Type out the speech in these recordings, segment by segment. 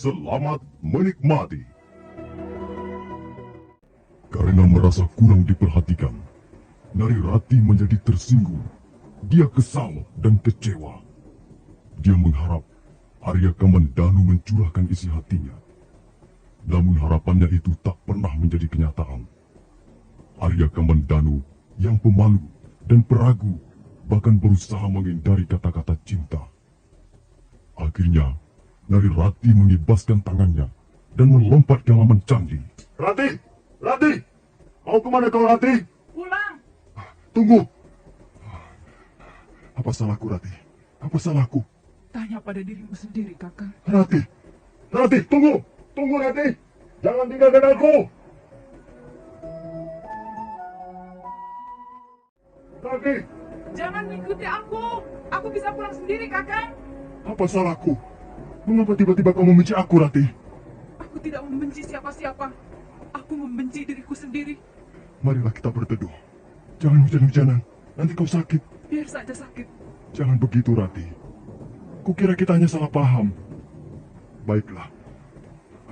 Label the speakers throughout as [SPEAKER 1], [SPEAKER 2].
[SPEAKER 1] Selamat menikmati. Karena merasa kurang diperhatikan, Narirati menjadi tersinggung. Dia kesal dan kecewa. Dia mengharap Arya Kamandanu mencurahkan isi hatinya. Namun harapannya itu tak pernah menjadi kenyataan. Arya Kamandanu yang pemalu dan peragu bahkan berusaha menghindari kata-kata cinta. Akhirnya, Narirati mengibaskan tangannya dan melompat ke halaman candi. Rati! Rati! Mau kemana kau, Rati?
[SPEAKER 2] Pulang.
[SPEAKER 1] Tunggu! Apa salahku, Rati? Apa salahku?
[SPEAKER 2] Tanya pada dirimu sendiri, Kakang.
[SPEAKER 1] Rati! Rati, tunggu! Tunggu, Rati! Jangan tinggalkan aku! Rati!
[SPEAKER 2] Jangan mengikuti aku. Aku bisa pulang sendiri, Kakang.
[SPEAKER 1] Apa salahku? Mengapa tiba-tiba kau membenci aku, Rati?
[SPEAKER 2] Aku tidak membenci siapa-siapa. Aku membenci diriku sendiri.
[SPEAKER 1] Marilah kita berteduh. Jangan hujan-hujanan. Nanti kau sakit.
[SPEAKER 2] Biar saja sakit.
[SPEAKER 1] Jangan begitu, Rati. Kukira kita hanya salah paham. Baiklah.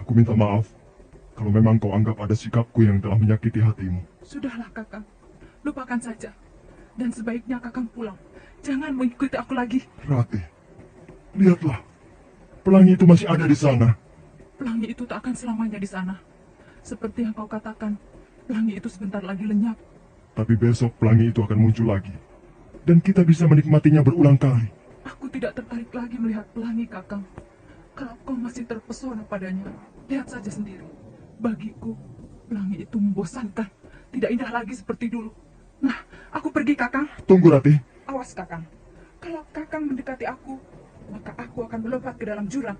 [SPEAKER 1] Aku minta maaf kalau memang kau anggap ada sikapku yang telah menyakiti hatimu.
[SPEAKER 2] Sudahlah, Kakang. Lupakan saja. Dan sebaiknya Kakang pulang. Jangan mengikuti aku lagi.
[SPEAKER 1] Rati, lihatlah. Pelangi itu masih ada di sana.
[SPEAKER 2] Pelangi itu tak akan selamanya di sana. Seperti yang kau katakan, pelangi itu sebentar lagi lenyap.
[SPEAKER 1] Tapi besok pelangi itu akan muncul lagi. Dan kita bisa menikmatinya berulang kali.
[SPEAKER 2] Aku tidak tertarik lagi melihat pelangi, Kakang. Kalau kau masih terpesona padanya, lihat saja sendiri. Bagiku, pelangi itu membosankan. Tidak indah lagi seperti dulu. Nah, aku pergi, Kakang.
[SPEAKER 1] Tunggu, Rati.
[SPEAKER 2] Awas, Kakang. Kalau Kakang mendekati aku, maka aku akan melompat ke dalam jurang.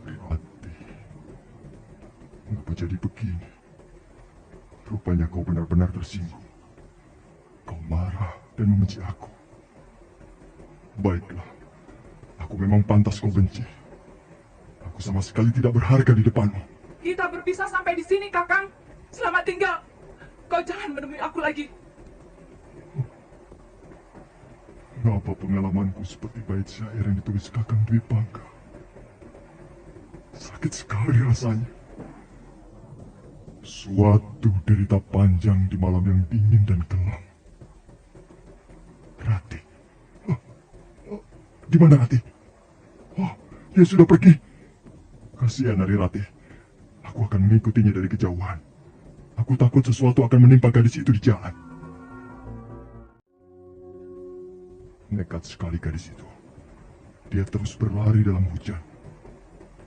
[SPEAKER 1] Rati, mengapa jadi begini? Rupanya kau benar-benar tersinggung. Kau marah dan membenci aku. Baiklah, aku memang pantas kau benci. Aku sama sekali tidak berharga di depanmu.
[SPEAKER 2] Kita berpisah sampai di sini, Kakang. Selamat tinggal. Kau jangan menemui aku lagi.
[SPEAKER 1] Mengapa pengalamanku seperti bait syair yang ditulis Kakang Dwi Pangga? Sakit sekali rasanya. Suatu derita panjang di malam yang dingin dan gelap. Rati. Di mana Rati? Oh, dia sudah pergi. Kasihan dari Rati. Aku akan mengikutinya dari kejauhan. Aku takut sesuatu akan menimpa gadis itu di jalan. Nekat sekali gadis itu. Dia terus berlari dalam hujan.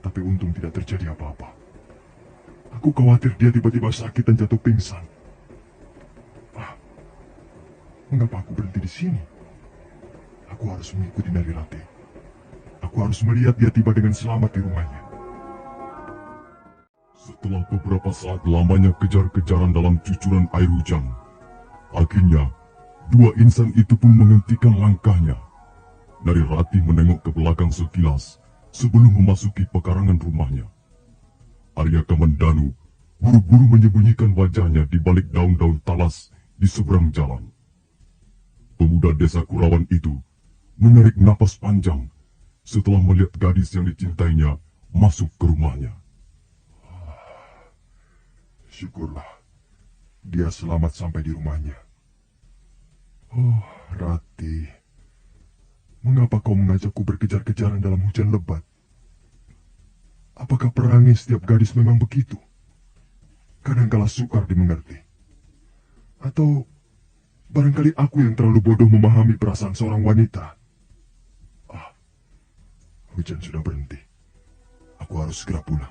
[SPEAKER 1] Tapi untung tidak terjadi apa-apa. Aku khawatir dia tiba-tiba sakit dan jatuh pingsan. Mengapa aku berhenti di sini? Aku harus mengikuti Narirati. Aku harus melihat dia tiba dengan selamat di rumahnya. Setelah beberapa saat lamanya kejar-kejaran dalam cucuran air hujan, akhirnya dua insan itu pun menghentikan langkahnya. Narirati menengok ke belakang sekilas sebelum memasuki pekarangan rumahnya. Arya Kamandanu buru-buru menyembunyikan wajahnya di balik daun-daun talas di seberang jalan. Pemuda desa Kurawan itu menarik napas panjang setelah melihat gadis yang dicintainya masuk ke rumahnya. Syukurlah, dia selamat sampai di rumahnya. Oh, Rati, mengapa kau mengajakku berkejar-kejaran dalam hujan lebat? Apakah perangai setiap gadis memang begitu? Kadangkala sukar dimengerti. Atau barangkali aku yang terlalu bodoh memahami perasaan seorang wanita. Hujan sudah berhenti. Aku harus segera pulang.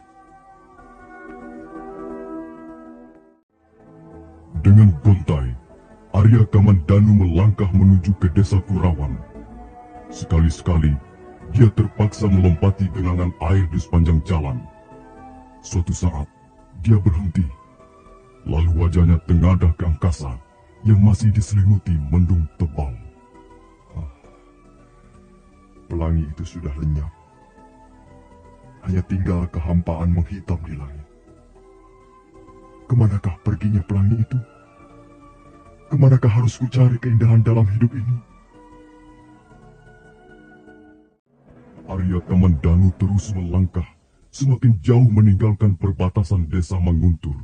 [SPEAKER 1] Dengan gontai, Arya Kamandanu melangkah menuju ke desa Kurawan. Sekali-sekali, dia terpaksa melompati genangan air di sepanjang jalan. Suatu saat, dia berhenti. Lalu wajahnya tengadah ke angkasa yang masih diselimuti mendung tebal. Pelangi itu sudah lenyap. Hanya tinggal kehampaan menghitam di langit. Kemanakah perginya pelangi itu? Kemanakah harus kucari keindahan dalam hidup ini? Arya Kamandanu terus melangkah, semakin jauh meninggalkan perbatasan desa Manguntur.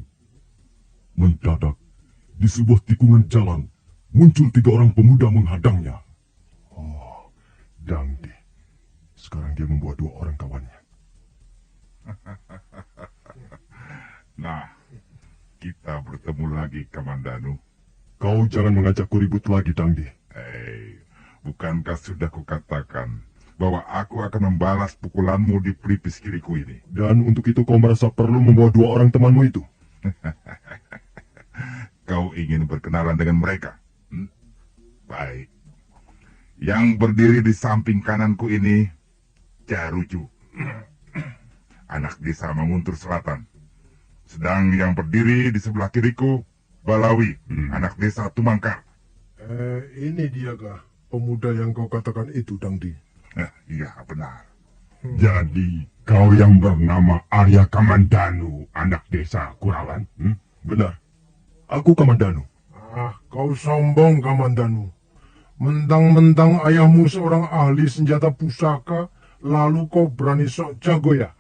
[SPEAKER 1] Mendadak, di sebuah tikungan jalan, muncul 3 orang pemuda menghadangnya. Oh, Dangdi. Sekarang dia membawa 2 orang kawannya.
[SPEAKER 3] Nah, kita bertemu lagi, Kamandanu.
[SPEAKER 1] Kau jangan mengajakku ribut lagi, Dangdi.
[SPEAKER 3] Bukankah sudah kukatakan bahwa aku akan membalas pukulanmu di pelipis kiriku ini?
[SPEAKER 1] Dan untuk itu kau merasa perlu membawa 2 orang temanmu itu?
[SPEAKER 3] Kau ingin berkenalan dengan mereka? Baik. Yang berdiri di samping kananku ini, Jaruju, anak desa Manguntur Selatan. Sedang yang berdiri di sebelah kiriku, Balawi, anak desa Tumangkar.
[SPEAKER 4] Ini dia kah pemuda yang kau katakan itu, Dangdi?
[SPEAKER 3] Iya, benar.
[SPEAKER 1] Jadi, kau yang bernama Arya Kamandanu, anak desa Kurawan? Benar. Aku Kamandanu.
[SPEAKER 4] Kau sombong, Kamandanu. Mentang-mentang ayahmu seorang ahli senjata pusaka, lalu kau berani sok jago ya?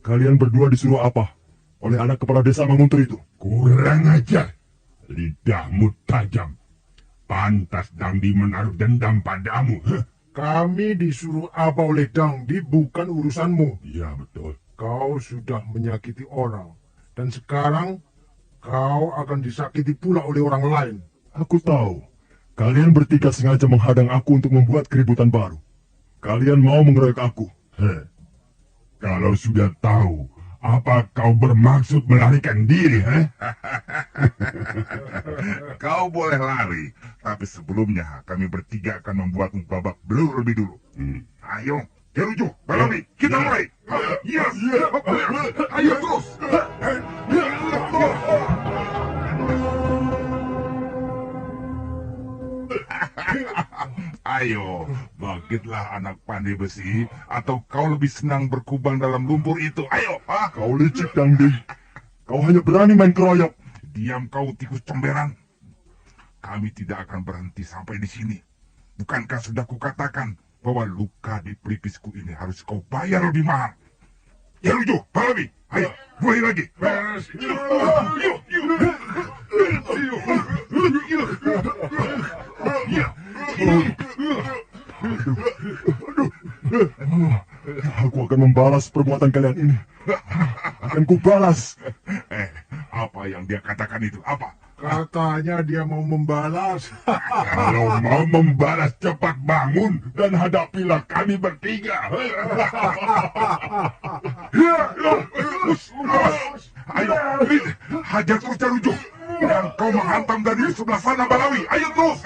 [SPEAKER 1] Kalian berdua disuruh apa? Oleh anak kepala desa Manguntur itu?
[SPEAKER 3] Kurang ajar. Lidahmu tajam. Pantas Dangdi menaruh dendam padamu.
[SPEAKER 4] Kami disuruh apa oleh Dangdi bukan urusanmu.
[SPEAKER 1] Iya, betul.
[SPEAKER 4] Kau sudah menyakiti orang. Dan sekarang kau akan disakiti pula oleh orang lain.
[SPEAKER 1] Aku tahu. Kalian bertiga sengaja menghadang aku untuk membuat keributan baru. Kalian mau mengeroyok aku.
[SPEAKER 3] Kalau sudah tahu, apa kau bermaksud melarikan diri, Kau boleh lari, tapi sebelumnya kami bertiga akan membuatmu babak belur lebih dulu. Ayo, Jaruju, Balawi, kita mulai. Yes, ayo terus. Ayo, bangkitlah anak pandai besi, atau kau lebih senang berkubang dalam lumpur itu. Ayo,
[SPEAKER 1] Kau licik, Dangdi. Kau hanya berani main keroyok.
[SPEAKER 3] Diam kau tikus comberan. Kami tidak akan berhenti sampai di sini. Bukankah sudah kukatakan bahwa luka di pelipisku ini harus kau bayar lebih mahal? Ya Rujo, Balawi, ayo, mulai lagi.
[SPEAKER 1] Aku akan membalas perbuatan kalian ini. Akan kubalas.
[SPEAKER 3] Apa yang dia katakan itu? Apa?
[SPEAKER 4] Katanya dia mau membalas.
[SPEAKER 3] Kalau mau membalas, cepat bangun dan hadapilah kami bertiga. Ayo, hajar terus Jarujo. Dan kau menghantam dari sebelah sana, Balawi. Ayo terus.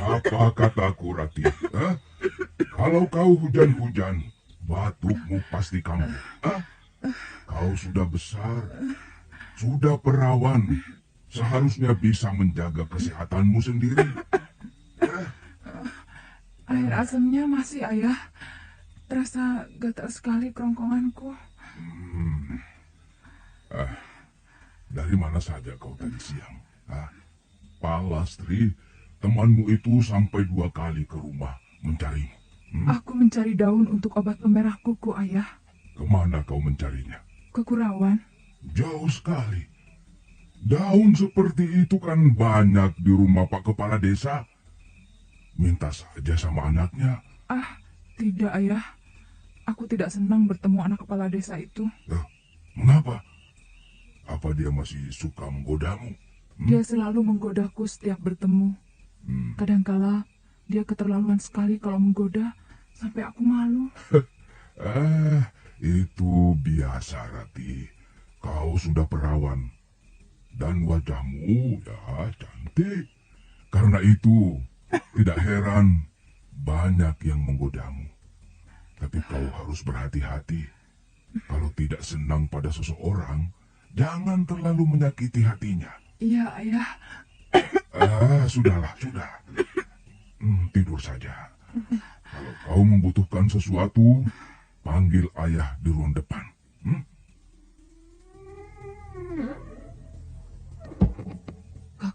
[SPEAKER 3] Apa kataku, Rati? Kalau kau hujan-hujan, batukmu pasti kambuh. Kau sudah besar, sudah perawan, seharusnya bisa menjaga kesehatanmu sendiri.
[SPEAKER 2] Air asamnya masih, Ayah. Terasa gatal sekali kerongkonganku.
[SPEAKER 3] Dari mana saja kau tadi siang? Palastri, temanmu itu sampai 2 kali ke rumah mencarimu.
[SPEAKER 2] Aku mencari daun untuk obat pemerah kuku, Ayah.
[SPEAKER 3] Kemana kau mencarinya?
[SPEAKER 2] Ke Kurawan.
[SPEAKER 3] Jauh sekali. Daun seperti itu kan banyak di rumah Pak Kepala Desa. Minta saja sama anaknya.
[SPEAKER 2] Tidak, Ayah. Aku tidak senang bertemu anak kepala desa itu.
[SPEAKER 3] Mengapa? Apa dia masih suka menggodamu?
[SPEAKER 2] Dia selalu menggodaku setiap bertemu. Kadangkala dia keterlaluan sekali kalau menggoda, sampai aku malu.
[SPEAKER 3] Itu biasa, Rati. Kau sudah perawan. Dan wajahmu ya cantik. Karena itu, tidak heran banyak yang menggodamu. Tapi kau harus berhati-hati. Kalau tidak senang pada seseorang, jangan terlalu menyakiti hatinya.
[SPEAKER 2] Iya, Ayah.
[SPEAKER 3] Sudahlah, sudah. Tidur saja. Kalau kau membutuhkan sesuatu, panggil ayah di ruang depan.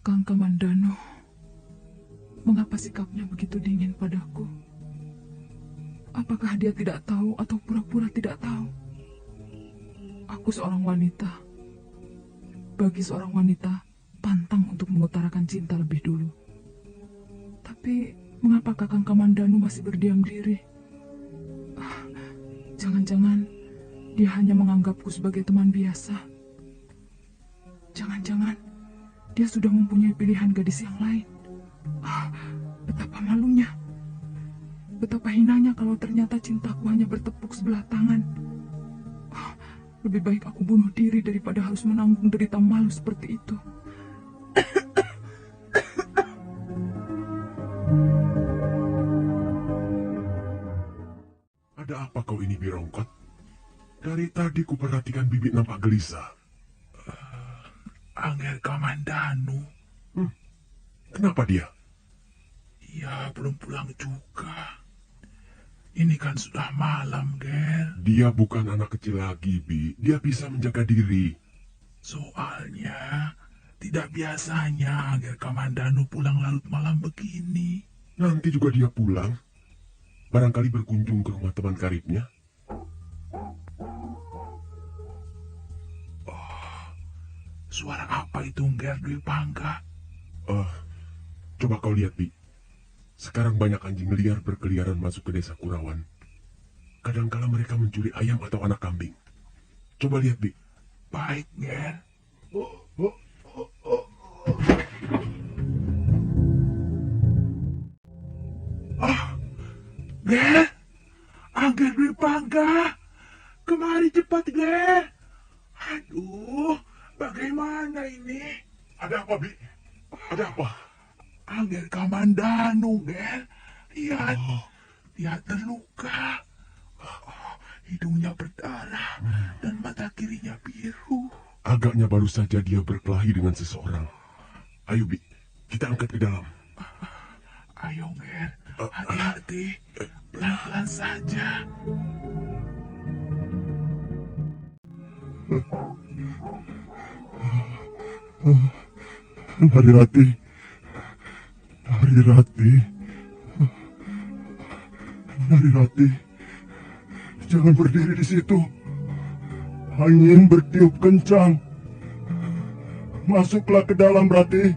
[SPEAKER 2] Kakang Kamandanu, mengapa sikapnya begitu dingin padaku? Apakah dia tidak tahu atau pura-pura tidak tahu? Aku seorang wanita. Bagi seorang wanita, pantang untuk mengutarakan cinta lebih dulu. Tapi, mengapa Kakang Kamandanu masih berdiam diri? Jangan-jangan dia hanya menganggapku sebagai teman biasa. Jangan-jangan dia sudah mempunyai pilihan gadis yang lain. Betapa malunya. Betapa hinanya kalau ternyata cintaku hanya bertepuk sebelah tangan. Lebih baik aku bunuh diri daripada harus menanggung derita malu seperti itu.
[SPEAKER 1] Ada apa kau ini, Birongkot? Dari tadi kuperhatikan bibit nampak gelisah.
[SPEAKER 3] Angger Kamandanu.
[SPEAKER 1] Kenapa dia?
[SPEAKER 3] Ia belum pulang juga. Ini kan sudah malam, Ger.
[SPEAKER 1] Dia bukan anak kecil lagi, Bi. Dia bisa menjaga diri.
[SPEAKER 3] Soalnya, tidak biasanya Angger Kamandanu pulang larut malam begini.
[SPEAKER 1] Nanti juga dia pulang. Barangkali berkunjung ke rumah teman karibnya.
[SPEAKER 3] Suara apa itu, Nger Dwi Pangga?
[SPEAKER 1] Coba kau lihat, Bi. Sekarang banyak anjing liar berkeliaran masuk ke desa Kurawan. Kadangkala mereka mencuri ayam atau anak kambing. Coba lihat, Bi.
[SPEAKER 3] Baik, Nger. Ger, Angger Dwi Pangga, kemari cepat, Ger. Aduh, bagaimana ini?
[SPEAKER 1] Ada apa, Bi? Ada apa?
[SPEAKER 3] Angger Kamandanu, Ger. Lihat, dia terluka. Hidungnya berdarah dan mata kirinya biru.
[SPEAKER 1] Agaknya baru saja dia berkelahi dengan seseorang. Ayo, Bi. Kita angkat ke dalam.
[SPEAKER 3] Ayo, Ger. Hati-hati. Pelan-pelan saja.
[SPEAKER 4] Narirati. Jangan berdiri di situ. Angin bertiup kencang. Masuklah ke dalam, Rati.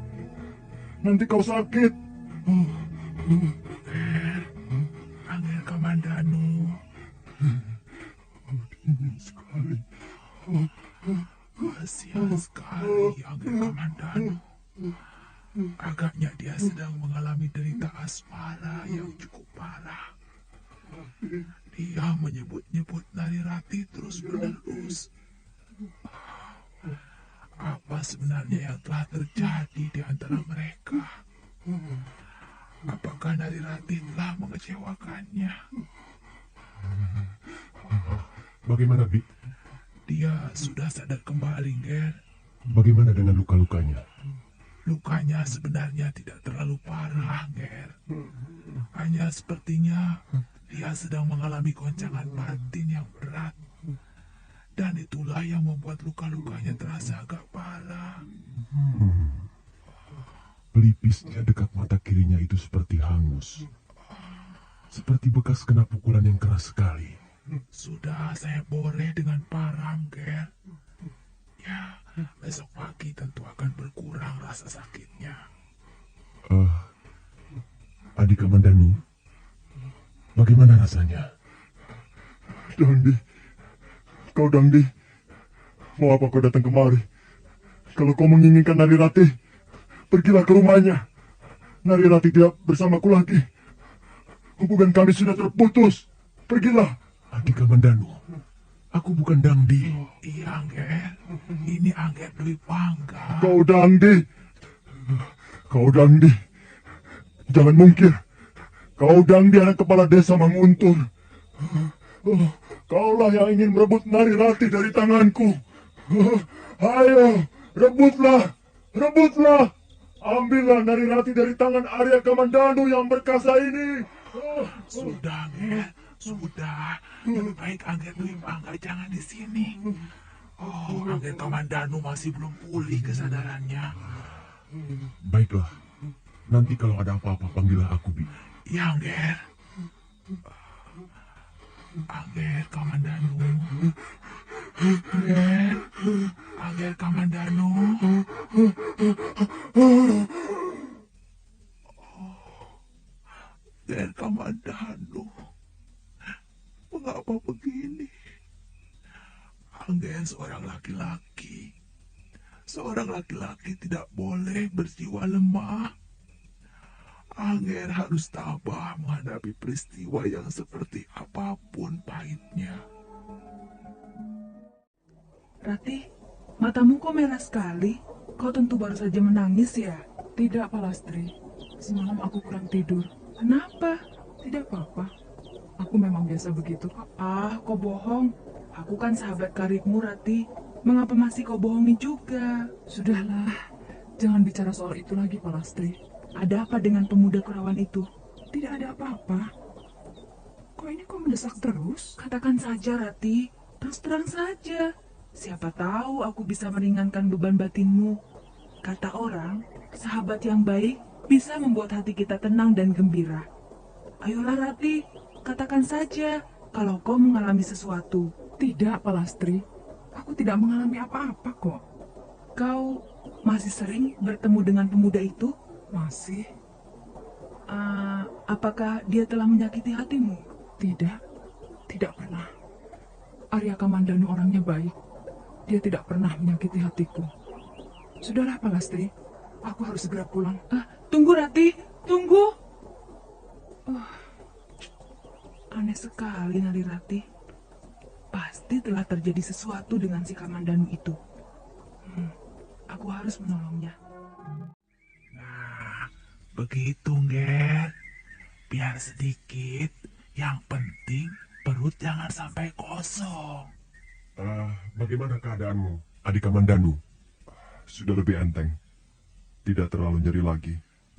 [SPEAKER 4] Nanti kau sakit.
[SPEAKER 3] Angger Kamandanu.
[SPEAKER 4] Dingin sekali.
[SPEAKER 3] Kasihan sekali Angger Kamandanu. Agaknya dia sedang mengalami derita asmara yang cukup parah. Dia menyebut-nyebut Narirati terus-menerus. Apa sebenarnya yang telah terjadi di antara mereka? Apakah Narirati telah mengecewakannya?
[SPEAKER 1] Bagaimana, Bi?
[SPEAKER 3] Dia sudah sadar kembali, Ger.
[SPEAKER 1] Bagaimana dengan luka-lukanya?
[SPEAKER 3] Lukanya sebenarnya tidak terlalu parah, Ger. Hanya sepertinya dia sedang mengalami goncangan batin yang berat. Dan itulah yang membuat luka-lukanya terasa agak parah.
[SPEAKER 1] Pelipisnya dekat mata kirinya itu seperti hangus. Seperti bekas kena pukulan yang keras sekali.
[SPEAKER 3] Sudah saya boreh dengan parang, Ger. Ya, besok pagi tentu akan berkurang rasa sakitnya.
[SPEAKER 1] Adik Kamandanu, bagaimana rasanya?
[SPEAKER 4] Dangdi. Kau Dangdi. Mau apa kau datang kemari? Kalau kau menginginkan Narirati, pergilah ke rumahnya. Narirati tidak bersamaku lagi. Hubungan kami sudah terputus. Pergilah.
[SPEAKER 1] Adik Kamandanu, aku bukan Dangdi.
[SPEAKER 3] Iya, Ger. Ini Angger Dwi Pangga.
[SPEAKER 4] Kau Dangdi. Jangan mungkir. Kau Dangdi anak kepala desa Manguntur. Kaulah yang ingin merebut Narirati dari tanganku. Ayo, rebutlah. Ambillah Narirati dari tangan Arya Kamandanu yang berkasa ini.
[SPEAKER 3] Sudah, Ger. Sudah. Lebih baik Angger Dwi Pangga jangan di sini. Angger Kamandanu masih belum pulih kesadarannya.
[SPEAKER 1] Baiklah, nanti kalau ada apa-apa panggillah aku, Bi.
[SPEAKER 3] Ya, Angger. Angger Kamandanu. Angger Kamandanu. Angger Kamandanu. Mengapa begini? Angger seorang laki-laki. Seorang laki-laki tidak boleh berjiwa lemah. Angger harus tabah menghadapi peristiwa yang seperti apapun pahitnya.
[SPEAKER 2] Rati, matamu kok merah sekali? Kau tentu baru saja menangis ya? Tidak, Palastri. Semalam aku kurang tidur. Kenapa? Tidak apa-apa. Aku memang biasa begitu kok. Ah, kau bohong. Aku kan sahabat karibmu, Rati. Mengapa masih kau bohongi juga? Sudahlah, jangan bicara soal itu lagi, Palastri. Ada apa dengan pemuda perawan itu? Tidak ada apa-apa. Kok mendesak terus? Katakan saja, Rati. Terus terang saja. Siapa tahu aku bisa meringankan beban batinmu. Kata orang, sahabat yang baik bisa membuat hati kita tenang dan gembira. Ayolah, Rati. Katakan saja kalau kau mengalami sesuatu. Tidak, Palastri. Aku tidak mengalami apa-apa kok. Kau masih sering bertemu dengan pemuda itu? Masih. Apakah dia telah menyakiti hatimu? Tidak, tidak pernah. Arya Kamandanu orangnya baik. Dia tidak pernah menyakiti hatiku. Sudahlah, Palastri. Aku harus segera pulang. Tunggu, Rati. Tunggu. Aneh sekali Nari Rati. Pasti telah terjadi sesuatu dengan si Kamandanu itu. Aku harus menolongnya.
[SPEAKER 3] Begitu, Nger. Biar sedikit. Yang penting perut jangan sampai kosong.
[SPEAKER 1] Bagaimana keadaanmu, adik Kamandanu?
[SPEAKER 4] Sudah lebih enteng. Tidak terlalu nyeri lagi.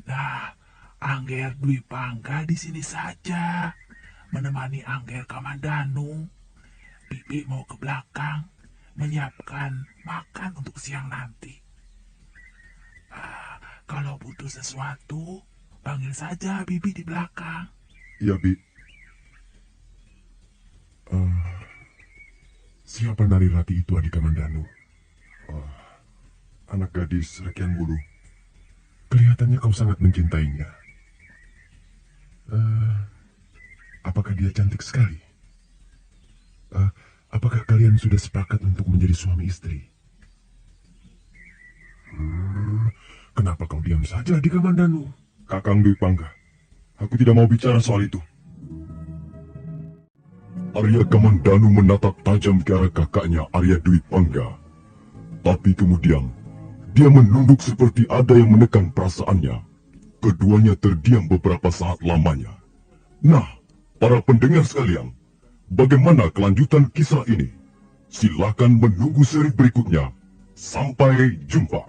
[SPEAKER 3] Nah, Angger Dwi Pangga di sini saja. Menemani Angger Kamandanu. Bibi mau ke belakang menyiapkan makan untuk siang nanti. Kalau butuh sesuatu, panggil saja Bibi di belakang.
[SPEAKER 4] Iya, Bi.
[SPEAKER 1] Siapa Nari Rati itu, adik Kamandanu?
[SPEAKER 4] Anak gadis Rekian Wulu.
[SPEAKER 1] Kelihatannya kau sangat mencintainya. Apakah dia cantik sekali? Apakah kalian sudah sepakat untuk menjadi suami istri? Kenapa kau diam saja, adik Kamandanu?
[SPEAKER 4] Kakang Dwi Pangga, aku tidak mau bicara soal itu.
[SPEAKER 1] Arya Kamandanu menatap tajam ke arah kakaknya Arya Dwi Pangga. Tapi kemudian, dia menunduk seperti ada yang menekan perasaannya. Keduanya terdiam beberapa saat lamanya. Nah, para pendengar sekalian, bagaimana kelanjutan kisah ini? Silakan menunggu seri berikutnya. Sampai jumpa.